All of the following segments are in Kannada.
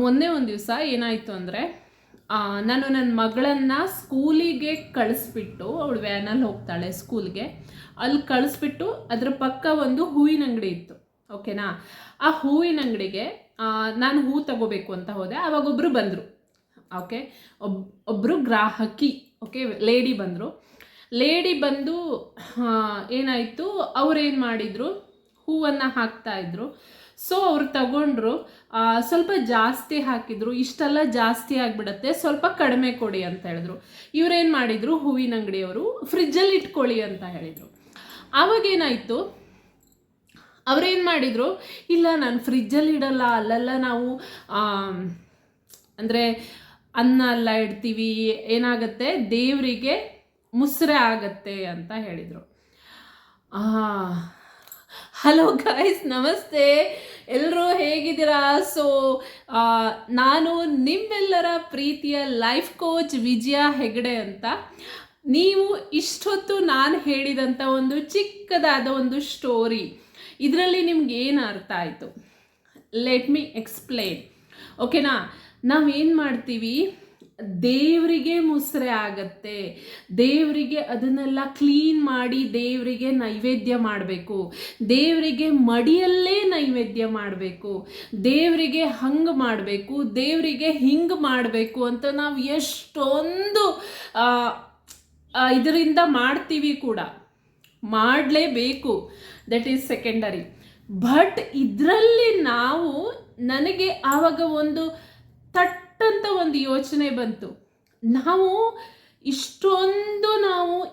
ಮೊನ್ನೆ ಒಂದು ದಿವಸ ಏನಾಯಿತು ಅಂದರೆ ನಾನು ನನ್ನ ಮಗಳನ್ನು ಸ್ಕೂಲಿಗೆ ಕಳಿಸ್ಬಿಟ್ಟು, ಅವಳು ವ್ಯಾನಲ್ಲಿ ಹೋಗ್ತಾಳೆ ಸ್ಕೂಲ್ಗೆ, ಅಲ್ಲಿ ಕಳಿಸ್ಬಿಟ್ಟು ಅದ್ರ ಪಕ್ಕ ಒಂದು ಹೂವಿನ ಅಂಗಡಿ ಇತ್ತು. ಓಕೆನಾ? ಆ ಹೂವಿನ ಅಂಗಡಿಗೆ ನಾನು ಹೂ ತಗೋಬೇಕು ಅಂತ ಹೋದೆ. ಆವಾಗೊಬ್ಬರು ಬಂದರು. ಓಕೆ, ಒಬ್ಬರು ಗ್ರಾಹಕಿ, ಓಕೆ, ಲೇಡಿ ಬಂದರು. ಲೇಡಿ ಬಂದು ಏನಾಯಿತು, ಅವ್ರೇನು ಮಾಡಿದರು, ಹೂವನ್ನು ಹಾಕ್ತಾಯಿದ್ರು. ಸೊ ಅವ್ರು ತಗೊಂಡ್ರು, ಸ್ವಲ್ಪ ಜಾಸ್ತಿ ಹಾಕಿದ್ರು. ಇಷ್ಟೆಲ್ಲ ಜಾಸ್ತಿ ಆಗಿಬಿಡತ್ತೆ, ಸ್ವಲ್ಪ ಕಡಿಮೆ ಕೊಡಿ ಅಂತ ಹೇಳಿದ್ರು. ಇವರೇನು ಮಾಡಿದರು, ಹೂವಿನ ಅಂಗಡಿಯವರು ಫ್ರಿಜ್ಜಲ್ಲಿ ಇಟ್ಕೊಳ್ಳಿ ಅಂತ ಹೇಳಿದರು. ಆವಾಗೇನಾಯಿತು, ಅವರೇನು ಮಾಡಿದರು, ಇಲ್ಲ ನಾನು ಫ್ರಿಜ್ಜಲ್ಲಿ ಇಡಲ್ಲ, ಅಲ್ಲೆಲ್ಲ ನಾವು ಅಂದರೆ ಅನ್ನ ಎಲ್ಲ ಇಡ್ತೀವಿ, ಏನಾಗುತ್ತೆ ದೇವರಿಗೆ ಮುಸ್ರೆ ಆಗತ್ತೆ ಅಂತ ಹೇಳಿದರು. ಹಲೋ ಗಾಯ್ಸ್, ನಮಸ್ತೆ, ಎಲ್ಲರೂ ಹೇಗಿದ್ದೀರಾ? ಸೊ ನಾನು ನಿಮ್ಮೆಲ್ಲರ ಪ್ರೀತಿಯ ಲೈಫ್ ಕೋಚ್ ವಿಜಯ ಹೆಗಡೆ ಅಂತ. ನೀವು ಇಷ್ಟೊತ್ತು ನಾನು ಹೇಳಿದಂಥ ಒಂದು ಚಿಕ್ಕದಾದ ಒಂದು ಸ್ಟೋರಿ, ಇದರಲ್ಲಿ ನಿಮ್ಗೆ ಏನು ಅರ್ಥ ಆಯಿತು? Let me explain. ಓಕೆನಾ? ನಾವೇನು ಮಾಡ್ತೀವಿ, ದೇವರಿಗೆ ಮುಸ್ರೆ ಆಗತ್ತೆ, ದೇವರಿಗೆ ಅದನ್ನೆಲ್ಲ ಕ್ಲೀನ್ ಮಾಡಿ ದೇವರಿಗೆ ನೈವೇದ್ಯ ಮಾಡಬೇಕು, ದೇವರಿಗೆ ಮಡಿಯಲ್ಲೇ ನೈವೇದ್ಯ ಮಾಡಬೇಕು, ದೇವರಿಗೆ ಹಂಗೆ ಮಾಡಬೇಕು, ದೇವರಿಗೆ ಹಿಂಗೆ ಮಾಡಬೇಕು ಅಂತ ನಾವು ಎಷ್ಟೊಂದು ಇದರಿಂದ ಮಾಡ್ತೀವಿ ಕೂಡ, ಮಾಡಲೇಬೇಕು, ದಟ್ ಈಸ್ ಸೆಕೆಂಡರಿ. ಬಟ್ ಇದರಲ್ಲಿ ನನಗೆ ಆವಾಗ ಒಂದು ತಟ್ಟಂತ ಒಂದು ಯೋಚನೆ ಬಂತು. ನಾವು ಇಷ್ಟೊಂದು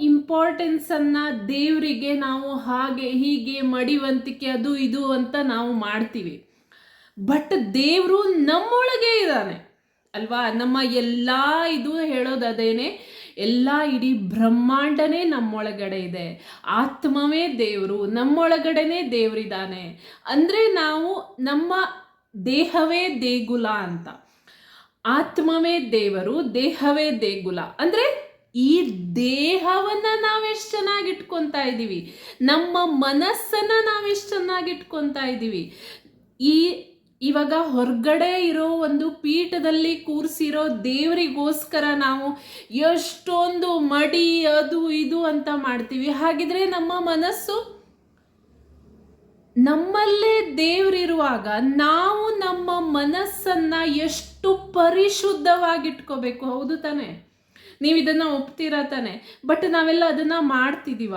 ಇಂಪಾರ್ಟೆನ್ಸನ್ನು ದೇವರಿಗೆ ನಾವು ಹಾಗೆ ಹೀಗೆ ಮಡಿವಂತಿಕೆ ಅದು ಇದು ಅಂತ ನಾವು ಮಾಡ್ತೀವಿ. ಬಟ್ ದೇವರು ನಮ್ಮೊಳಗೆ ಇದ್ದಾನೆ ಅಲ್ವಾ? ನಮ್ಮ ಎಲ್ಲ ಇದು ಹೇಳೋದದೇನೆ, ಎಲ್ಲ ಇಡೀ ಬ್ರಹ್ಮಾಂಡನೇ ನಮ್ಮೊಳಗಡೆ ಇದೆ. ಆತ್ಮವೇ ದೇವರು, ನಮ್ಮೊಳಗಡೆನೇ ದೇವರಿದ್ದಾನೆ. ಅಂದರೆ ನಮ್ಮ ದೇಹವೇ ದೇಗುಲ ಅಂತ. ಆತ್ಮವೇ ದೇವರು, ದೇಹವೇ ದೇಗುಲ. ಅಂದರೆ ಈ ದೇಹವನ್ನು ನಾವೆಷ್ಟು ಚೆನ್ನಾಗಿ ಇಟ್ಕೊತಾ ಇದ್ದೀವಿ, ನಮ್ಮ ಮನಸ್ಸನ್ನು ನಾವೆಷ್ಟು ಚೆನ್ನಾಗಿ ಇಟ್ಕೊತಾ ಇದ್ದೀವಿ. ಇವಾಗ ಹೊರಗಡೆ ಇರೋ ಒಂದು ಪೀಠದಲ್ಲಿ ಕೂರಿಸಿರೋ ದೇವರಿಗೋಸ್ಕರ ನಾವು ಎಷ್ಟೊಂದು ಮಡಿ ಅದು ಇದು ಅಂತ ಮಾಡ್ತೀವಿ. ಹಾಗಿದ್ರೆ ನಮ್ಮ ಮನಸ್ಸು ನಮ್ಮಲ್ಲೇ ದೇವರಿರುವಾಗ ನಾವು ನಮ್ಮ ಮನಸ್ಸನ್ನ ಎಷ್ಟು ಪರಿಶುದ್ಧವಾಗಿಟ್ಕೋಬೇಕು, ಹೌದು ತಾನೆ? ನೀವು ಇದನ್ನ ಒಪ್ತೀರಾ ತಾನೆ? ಬಟ್ ನಾವೆಲ್ಲ ಅದನ್ನ ಮಾಡ್ತಿದೀವ?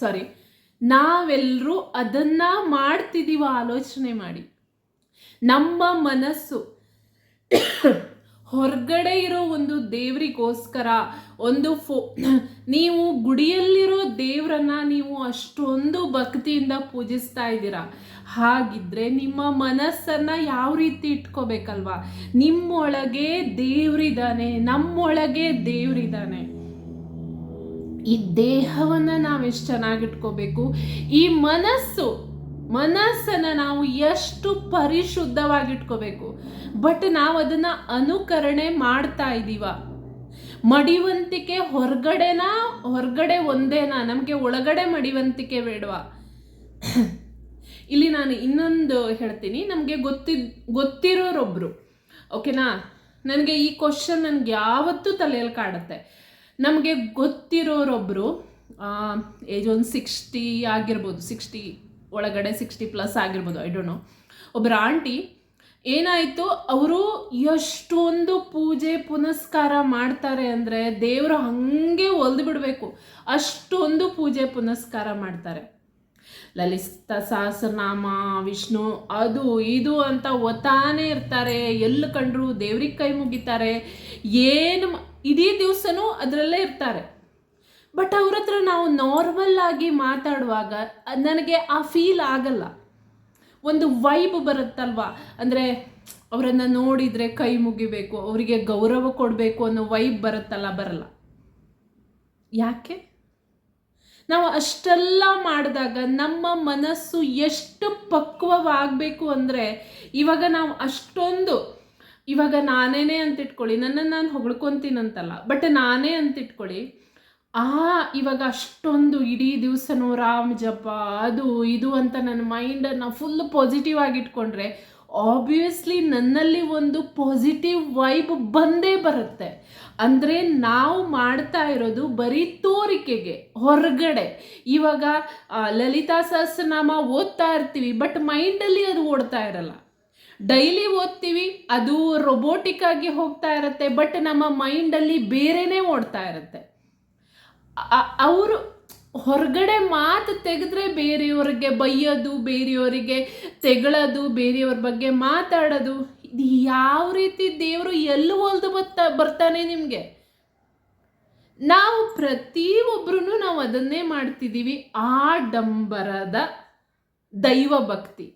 ಸಾರಿ, ನಾವೆಲ್ಲರೂ ಅದನ್ನ ಮಾಡ್ತಿದೀವ? ಆಲೋಚನೆ ಮಾಡಿ. ನಮ್ಮ ಮನಸ್ಸು ಹೊರಗಡೆ ಇರೋ ಒಂದು ದೇವರಿಗೋಸ್ಕರ ನೀವು ಗುಡಿಯಲ್ಲಿರೋ ದೇವರನ್ನ ನೀವು ಅಷ್ಟೊಂದು ಭಕ್ತಿಯಿಂದ ಪೂಜಿಸ್ತಾ ಇದ್ದೀರಾ. ಹಾಗಿದ್ರೆ ನಿಮ್ಮ ಮನಸ್ಸನ್ನ ಯಾವ ರೀತಿ ಇಟ್ಕೋಬೇಕಲ್ವಾ? ನಿಮ್ಮೊಳಗೆ ದೇವರಿದ್ದಾನೆ, ನಮ್ಮೊಳಗೆ ದೇವರಿದ್ದಾನೆ. ಈ ದೇಹವನ್ನು ನಾವೆಷ್ಟು ಚೆನ್ನಾಗಿಟ್ಕೋಬೇಕು, ಈ ಮನಸ್ಸನ್ನು ನಾವು ಎಷ್ಟು ಪರಿಶುದ್ಧವಾಗಿಟ್ಕೋಬೇಕು. ಬಟ್ ನಾವು ಅದನ್ನ ಅನುಕರಣೆ ಮಾಡ್ತಾ ಇದ್ದೀವ? ಮಡಿವಂತಿಕೆ ಹೊರಗಡೆ ಒಂದೇನಾ? ನಮಗೆ ಒಳಗಡೆ ಮಡಿವಂತಿಕೆ ಬೇಡವಾ? ಇಲ್ಲಿ ನಾನು ಇನ್ನೊಂದು ಹೇಳ್ತೀನಿ. ನಮಗೆ ಗೊತ್ತಿರೋರೊಬ್ರು, ಓಕೆನಾ? ನನಗೆ ಈ ಕ್ವಶನ್ ನನಗೆ ಯಾವತ್ತೂ ತಲೆಯಲ್ಲಿ ಕಾಡುತ್ತೆ. ನಮಗೆ ಗೊತ್ತಿರೋರೊಬ್ರು, ಏಜ್ ಒಂದು 60 ಆಗಿರ್ಬೋದು, 60 ಒಳಗಡೆ, 60+ ಆಗಿರ್ಬೋದು, ಐ ಡೋಂಟ್ ನೋ. ಒಬ್ಬರು ಆಂಟಿ ಏನಾಯಿತು, ಅವರು ಎಷ್ಟೊಂದು ಪೂಜೆ ಪುನಸ್ಕಾರ ಮಾಡ್ತಾರೆ ಅಂದರೆ ದೇವರು ಹಾಗೆ ಒಲ್ದು ಬಿಡಬೇಕು, ಅಷ್ಟೊಂದು ಪೂಜೆ ಪುನಸ್ಕಾರ ಮಾಡ್ತಾರೆ. ಲಲಿತ ಸಹಸ್ರನಾಮ, ವಿಷ್ಣು ಅದು ಇದು ಅಂತ ಒತ್ತಾನೆ ಇರ್ತಾರೆ. ಎಲ್ಲಿ ಕಂಡ್ರು ದೇವ್ರಿಗೆ ಕೈ ಮುಗಿತಾರೆ. ಇಡೀ ದಿವಸನೂ ಅದರಲ್ಲೇ ಇರ್ತಾರೆ. ಬಟ್ ಅವ್ರ ಹತ್ರ ನಾವು ನಾರ್ಮಲ್ ಆಗಿ ಮಾತಾಡುವಾಗ ನನಗೆ ಆ ಫೀಲ್ ಆಗಲ್ಲ. ಒಂದು ವೈಬ್ ಬರುತ್ತಲ್ವಾ? ಅಂದರೆ ಅವರನ್ನು ನೋಡಿದರೆ ಕೈ ಮುಗಿಬೇಕು, ಅವರಿಗೆ ಗೌರವ ಕೊಡಬೇಕು ಅನ್ನೋ ವೈಬ್ ಬರಲ್ಲ. ಯಾಕೆ? ನಾವು ಅಷ್ಟೆಲ್ಲ ಮಾಡಿದಾಗ ನಮ್ಮ ಮನಸ್ಸು ಎಷ್ಟು ಪಕ್ವವಾಗಬೇಕು ಅಂದರೆ, ಇವಾಗ ನಾವು ಅಷ್ಟೊಂದು, ಇವಾಗ ನಾನೇನೆ ಅಂತ ಇಟ್ಕೊಳ್ಳಿ, ನನ್ನನ್ನು ನಾನು ಹೊಗಳ್ಕೊತೀನಂತಲ್ಲ, ಬಟ್ ನಾನೇ ಅಂತ ಇಟ್ಕೊಳ್ಳಿ, ಇವಾಗ ಅಷ್ಟೊಂದು ಇಡೀ ದಿವಸನೂ ರಾಮ್ ಜಪ ಅದು ಇದು ಅಂತ ನನ್ನ ಮೈಂಡನ್ನು ಫುಲ್ ಪಾಸಿಟಿವ್ ಆಗಿಟ್ಕೊಂಡ್ರೆ ಆಬ್ವಿಯಸ್ಲಿ ನನ್ನಲ್ಲಿ ಒಂದು ಪಾಸಿಟಿವ್ ವೈಬ್ ಬಂದೇ ಬರುತ್ತೆ. ಅಂದರೆ ನಾವು ಮಾಡ್ತಾ ಇರೋದು ಬರೀ ತೋರಿಕೆಗೆ ಹೊರಗಡೆ. ಇವಾಗ ಲಲಿತಾ ಸಹಸ್ರನಾಮ ಓದ್ತಾ ಇರ್ತೀವಿ, ಬಟ್ ಮೈಂಡಲ್ಲಿ ಅದು ಓಡ್ತಾ ಇರಲ್ಲ. ಡೈಲಿ ಓದ್ತೀವಿ, ಅದು ರೊಬೋಟಿಕ್ ಆಗಿ ಹೋಗ್ತಾ ಇರುತ್ತೆ, ಬಟ್ ನಮ್ಮ ಮೈಂಡಲ್ಲಿ ಬೇರೆನೇ ಓಡ್ತಾ ಇರುತ್ತೆ. ಅವರು ಹೊರಗಡೆ ಮಾತು ತೆಗೆದ್ರೆ ಬೇರೆಯವ್ರಿಗೆ ಬೈಯೋದು, ಬೇರೆಯವರಿಗೆ ತೆಗಳೋದು, ಬೇರೆಯವ್ರ ಬಗ್ಗೆ ಮಾತಾಡೋದು, ಇದು ಯಾವ ರೀತಿ ದೇವರು ಎಲ್ಲಿ ಒಲ್ದು ಬರ್ತಾನೆ ನಿಮಗೆ? ನಾವು ಪ್ರತಿಯೊಬ್ಬರೂ ನಾವು ಅದನ್ನೇ ಮಾಡ್ತಿದ್ದೀವಿ, ಆಡಂಬರದ ದೈವ ಭಕ್ತಿ.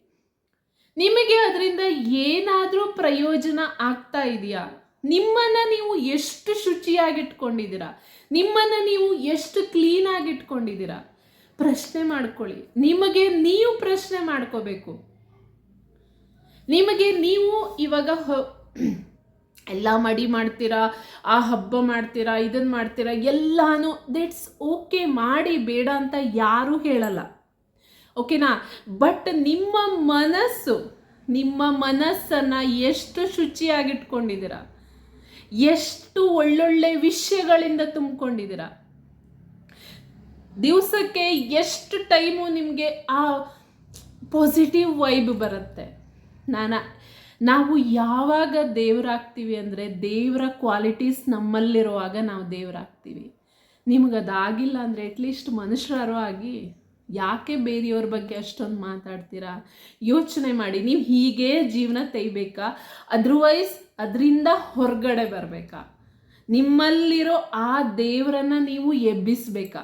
ನಿಮಗೆ ಅದರಿಂದ ಏನಾದರೂ ಪ್ರಯೋಜನ ಆಗ್ತಾ ಇದೆಯಾ? ನಿಮ್ಮನ್ನು ನೀವು ಎಷ್ಟು ಶುಚಿಯಾಗಿಟ್ಕೊಂಡಿದ್ದೀರಾ? ನಿಮ್ಮನ್ನು ನೀವು ಎಷ್ಟು ಕ್ಲೀನಾಗಿಟ್ಕೊಂಡಿದ್ದೀರಾ? ಪ್ರಶ್ನೆ ಮಾಡ್ಕೊಳ್ಳಿ. ನಿಮಗೆ ನೀವು ಪ್ರಶ್ನೆ ಮಾಡ್ಕೋಬೇಕು. ನಿಮಗೆ ನೀವು ಇವಾಗ ಎಲ್ಲ ಮಡಿ ಮಾಡ್ತೀರಾ, ಆ ಹಬ್ಬ ಮಾಡ್ತೀರಾ, ಇದನ್ನು ಮಾಡ್ತೀರಾ, ಎಲ್ಲಾನು ದಟ್ಸ್ ಓಕೆ, ಮಾಡಿ, ಬೇಡ ಅಂತ ಯಾರೂ ಹೇಳಲ್ಲ, ಓಕೆನಾ? ಬಟ್ ನಿಮ್ಮ ಮನಸ್ಸನ್ನು ಎಷ್ಟು ಶುಚಿಯಾಗಿಟ್ಕೊಂಡಿದ್ದೀರಾ? ಎಷ್ಟು ಒಳ್ಳೊಳ್ಳೆ ವಿಷಯಗಳಿಂದ ತುಂಬಿಕೊಂಡಿದ್ದೀರಾ? ದಿವಸಕ್ಕೆ ಎಷ್ಟು ಟೈಮು ನಿಮಗೆ ಆ ಪಾಸಿಟಿವ್ ವೈಬ್ ಬರುತ್ತೆ? ನಾವು ಯಾವಾಗ ದೇವರಾಗ್ತೀವಿ ಅಂದರೆ ದೇವರ ಕ್ವಾಲಿಟೀಸ್ ನಮ್ಮಲ್ಲಿರುವಾಗ ನಾವು ದೇವರಾಗ್ತೀವಿ. ನಿಮಗದಾಗಿಲ್ಲ ಅಂದರೆ ಅಟ್ಲೀಸ್ಟ್ ಮನುಷ್ಯರಾರು ಆಗಿ ಯಾಕೆ ಬೇರೆಯವ್ರ ಬಗ್ಗೆ ಅಷ್ಟೊಂದು ಮಾತಾಡ್ತೀರಾ? ಯೋಚನೆ ಮಾಡಿ. ನೀವು ಹೀಗೆ ಜೀವನ ತೆಗಿಬೇಕಾ? ಅದರ್ವೈಸ್ ಅದರಿಂದ ಹೊರಗಡೆ ಬರಬೇಕಾ? ನಿಮ್ಮಲ್ಲಿರೋ ಆ ದೇವರನ್ನು ನೀವು ಎಬ್ಬಿಸ್ಬೇಕಾ?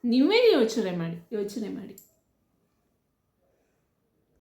ನೀವೇ ಯೋಚನೆ ಮಾಡಿ.